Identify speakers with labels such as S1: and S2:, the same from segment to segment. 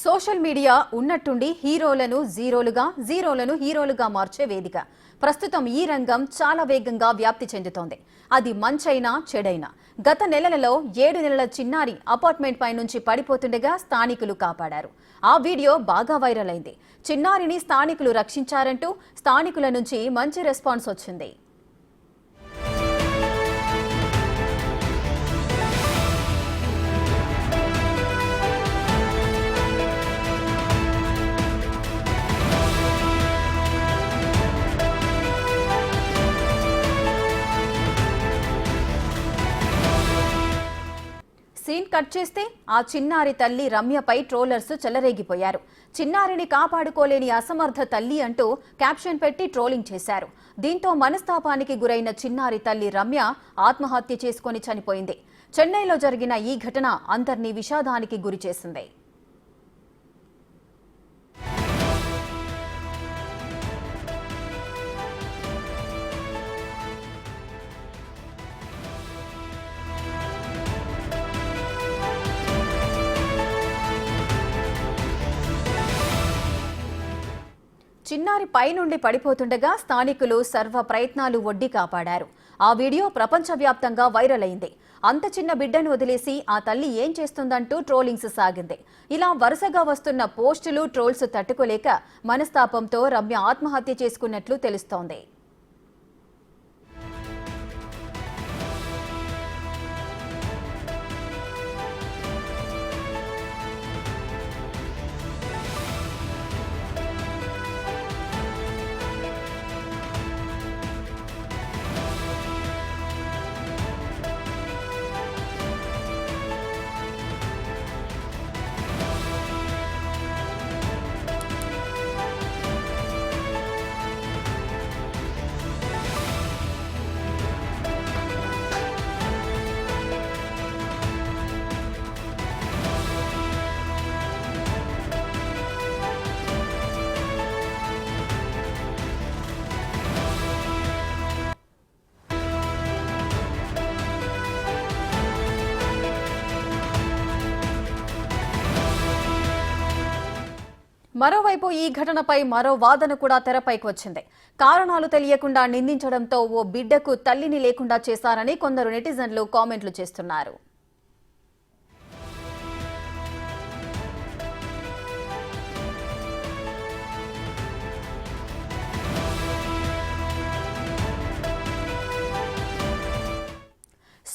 S1: Social media ఉన్నట్టుండి హీరోలను జీరోలుగా, జీరోలను హీరోలుగా మార్చే వేదిక. ప్రస్తుతం ఈ రంగం చాలా వేగంగా వ్యాప్తి చెందుతోంది. అది మంచైనా చెడైనా. గత నెలలలో 7 నెలల చిన్నారి అపార్ట్మెంట్ పై నుంచి పడిపోతుండగా స్థానికులు కాపాడారు. ఆ వీడియో బాగా వైరల్ అయింది. చిన్నారిని స్థానికులు రక్షించారంటూ స్థానికుల నుంచి మంచి రెస్పాన్స్ వచ్చింది. సీన్ కట్ చేస్తే ఆ చిన్నారి తల్లి రమ్యపై ట్రోలర్స్ చెలరేగిపోయారు. చిన్నారిని కాపాడుకోలేని అసమర్థ తల్లి అంటూ క్యాప్షన్ పెట్టి ట్రోలింగ్ చేశారు. దీంతో మనస్తాపానికి గురైన చిన్నారి తల్లి రమ్య ఆత్మహత్య చేసుకుని చనిపోయింది. చెన్నైలో జరిగిన ఈ ఘటన అందరినీ విషాదానికి గురిచేసింది. చిన్నారి పైనుండి పడిపోతుండగా స్థానికులు సర్వ ప్రయత్నాలు ఒడ్డి కాపాడారు. ఆ వీడియో ప్రపంచవ్యాప్తంగా వైరల్ అయింది. అంత చిన్న బిడ్డను వదిలేసి ఆ తల్లి ఏం చేస్తుందంటూ ట్రోలింగ్స్ సాగింది. ఇలా వరుసగా వస్తున్న పోస్టులు, ట్రోల్స్ తట్టుకోలేక మనస్తాపంతో రమ్య ఆత్మహత్య చేసుకున్నట్లు తెలుస్తోంది. మరోవైపు ఈ ఘటనపై మరో వాదన కూడా తెరపైకి వచ్చింది. కారణాలు తెలియకుండా నిందించడంతో ఓ బిడ్డకు తల్లిని లేకుండా చేశారని కొందరు నెటిజన్లు కామెంట్లు చేస్తున్నారు.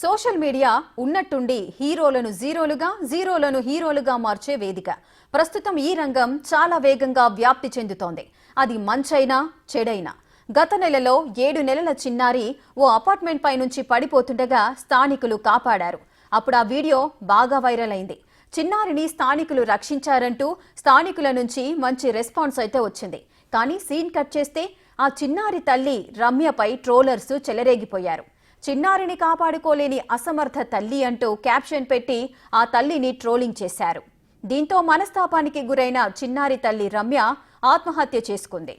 S1: సోషల్ మీడియా ఉన్నట్టుండి హీరోలను జీరోలుగా, జీరోలను హీరోలుగా మార్చే వేదిక. ప్రస్తుతం ఈ రంగం చాలా వేగంగా వ్యాప్తి చెందుతోంది. అది మంచైనా చెడైనా. గత నెలలో 7 నెలల చిన్నారి ఓ అపార్ట్మెంట్ పై నుంచి పడిపోతుండగా స్థానికులు కాపాడారు. అప్పుడు ఆ వీడియో బాగా వైరల్ అయింది. చిన్నారిని స్థానికులు రక్షించారంటూ స్థానికుల నుంచి మంచి రెస్పాన్స్ అయితే వచ్చింది. కానీ సీన్ కట్ చేస్తే ఆ చిన్నారి తల్లి రమ్యపై ట్రోలర్స్ చెలరేగిపోయారు. చిన్నారిని కాపాడుకోలేని అసమర్థ తల్లి అంటూ క్యాప్షన్ పెట్టి ఆ తల్లిని ట్రోలింగ్ చేశారు. దీంతో మనస్తాపానికి గురైన చిన్నారి తల్లి రమ్య ఆత్మహత్య చేసుకుంది.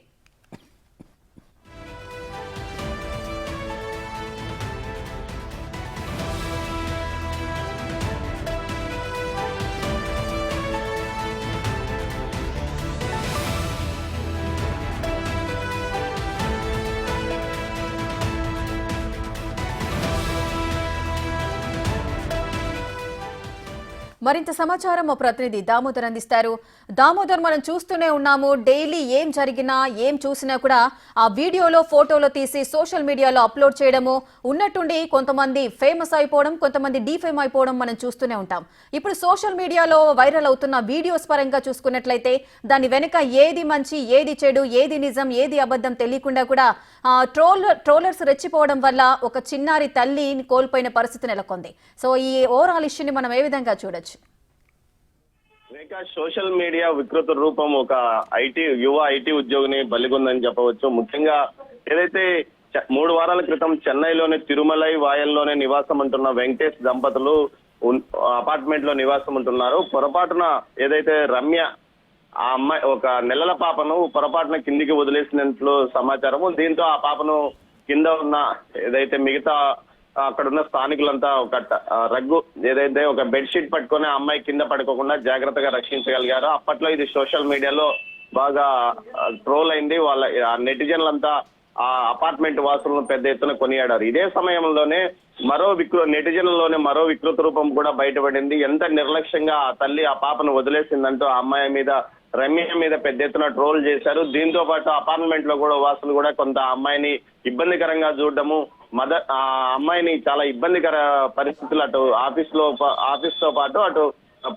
S1: మరింత సమాచారం మా ప్రతినిధి దామోదర్ అందిస్తారు. దామోదర్, మనం చూస్తూనే ఉన్నాము, డైలీ ఏం జరిగినా ఏం చూసినా కూడా ఆ వీడియోలో, ఫోటోలో తీసి సోషల్ మీడియాలో అప్లోడ్ చేయడము, ఉన్నట్టుండి కొంతమంది ఫేమస్ అయిపోవడం, కొంతమంది డీఫేమ్ అయిపోవడం మనం చూస్తూనే ఉంటాం. ఇప్పుడు సోషల్ మీడియాలో వైరల్ అవుతున్న వీడియోస్ పరంగా చూసుకున్నట్లయితే దాని వెనుక ఏది మంచి, ఏది చెడు, ఏది నిజం, ఏది అబద్ధం తెలియకుండా కూడా ట్రోలర్స్ రెచ్చిపోవడం వల్ల ఒక చిన్నారి తల్లిని కోల్పోయిన పరిస్థితి నెలకొంది. సో ఈ ఓవరాల్ ఇష్యూని మనం ఏ విధంగా చూడొచ్చు?
S2: సోషల్ మీడియా వికృత రూపం ఒక యువ ఐటీ ఉద్యోగిని బలిగొందని చెప్పవచ్చు. ముఖ్యంగా ఏదైతే 3 వారాల క్రితం చెన్నైలోని తిరుమలై వాయల్లోనే నివాసం ఉంటున్న వెంకటేష్ దంపతులు అపార్ట్మెంట్ లో నివాసం ఉంటున్నారు. పొరపాటున ఏదైతే రమ్య ఆ అమ్మాయి ఒక నెలల పాపను పొరపాటున కిందికి వదిలేసినట్లు సమాచారము. దీంతో ఆ పాపను కింద ఉన్న ఏదైతే మిగతా అక్కడ ఉన్న స్థానికులంతా ఒక రగ్గు ఏదైతే ఒక బెడ్షీట్ పట్టుకొని ఆ అమ్మాయి కింద పడుకోకుండా జాగ్రత్తగా రక్షించగలిగారు. అప్పట్లో ఇది సోషల్ మీడియాలో బాగా ట్రోల్ అయింది. వాళ్ళ నెటిజన్లంతా ఆ అపార్ట్మెంట్ వాసులను పెద్ద ఎత్తున కొనియాడారు. ఇదే సమయంలోనే నెటిజన్లలోనే మరో వికృత రూపం కూడా బయటపడింది. ఎంత నిర్లక్ష్యంగా ఆ తల్లి ఆ పాపను వదిలేసిందంటూ ఆ అమ్మాయి మీద రమ్య మీద పెద్ద ఎత్తున ట్రోల్ చేశారు. దీంతో పాటు అపార్ట్మెంట్ లో కూడా వాసులు కూడా కొంత అమ్మాయిని ఇబ్బందికరంగా చూడడము, ఆ అమ్మాయిని చాలా ఇబ్బందికర పరిస్థితులు అటు ఆఫీస్ తో పాటు అటు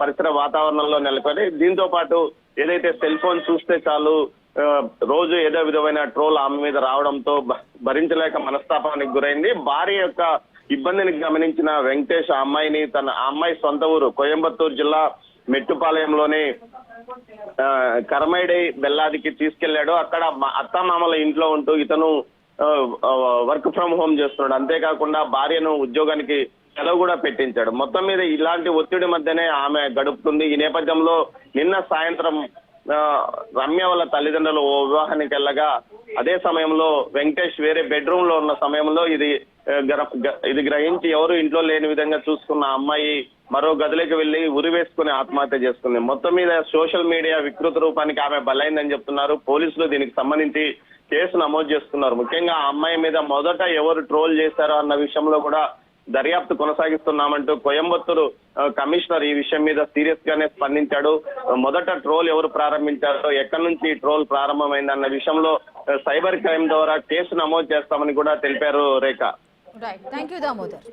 S2: పరిసర వాతావరణంలో నెలకొని, దీంతో పాటు ఏదైతే సెల్ ఫోన్ చూస్తే చాలు రోజు ఏదో విధమైన ట్రోల్ ఆమె మీద రావడంతో భరించలేక మనస్తాపానికి గురైంది. భార్య యొక్క ఇబ్బందిని గమనించిన వెంకటేష్ ఆ అమ్మాయి సొంత ఊరు కోయంబత్తూరు జిల్లా మెట్టుపాలెంలోని కరమైడై బెల్లాదికి తీసుకెళ్లాడు. అక్కడ అత్తామామల ఇంట్లో ఉంటూ ఇతను వర్క్ ఫ్రం హోమ్ చేస్తున్నాడు. అంతేకాకుండా భార్యను ఉద్యోగానికి సెలవు కూడా పెట్టించాడు. మొత్తం మీద ఇలాంటి ఒత్తిడి మధ్యనే ఆమె గడుపుతుంది. ఈ నేపథ్యంలో నిన్న సాయంత్రం రమ్య వాళ్ళ తల్లిదండ్రులు ఓ వివాహానికి వెళ్ళగా అదే సమయంలో వెంకటేష్ వేరే బెడ్రూమ్ లో ఉన్న సమయంలో ఇది గ్రహించి ఎవరు ఇంట్లో లేని విధంగా చూసుకున్న అమ్మాయి మరో గదిలోకి వెళ్లి ఉరి వేసుకుని ఆత్మహత్య చేసుకుంది. మొత్తం మీద సోషల్ మీడియా వికృత రూపానికి ఆమె బలైందని చెప్తున్నారు. పోలీసులు దీనికి సంబంధించి కేసు నమోదు చేస్తున్నారు. ముఖ్యంగా ఆ అమ్మాయి మీద మొదట ఎవరు ట్రోల్ చేశారో అన్న విషయంలో కూడా దర్యాప్తు కొనసాగిస్తున్నామంటూ కోయంబత్తూరు కమిషనర్ ఈ విషయం మీద సీరియస్ గానే స్పందించాడు. మొదట ట్రోల్ ఎవరు ప్రారంభించారో, ఎక్కడి నుంచి ట్రోల్ ప్రారంభమైందన్న విషయంలో సైబర్ క్రైమ్ ద్వారా కేసు నమోదు చేస్తామని కూడా తెలిపారు Rekha.
S1: Right, thank you Damodar.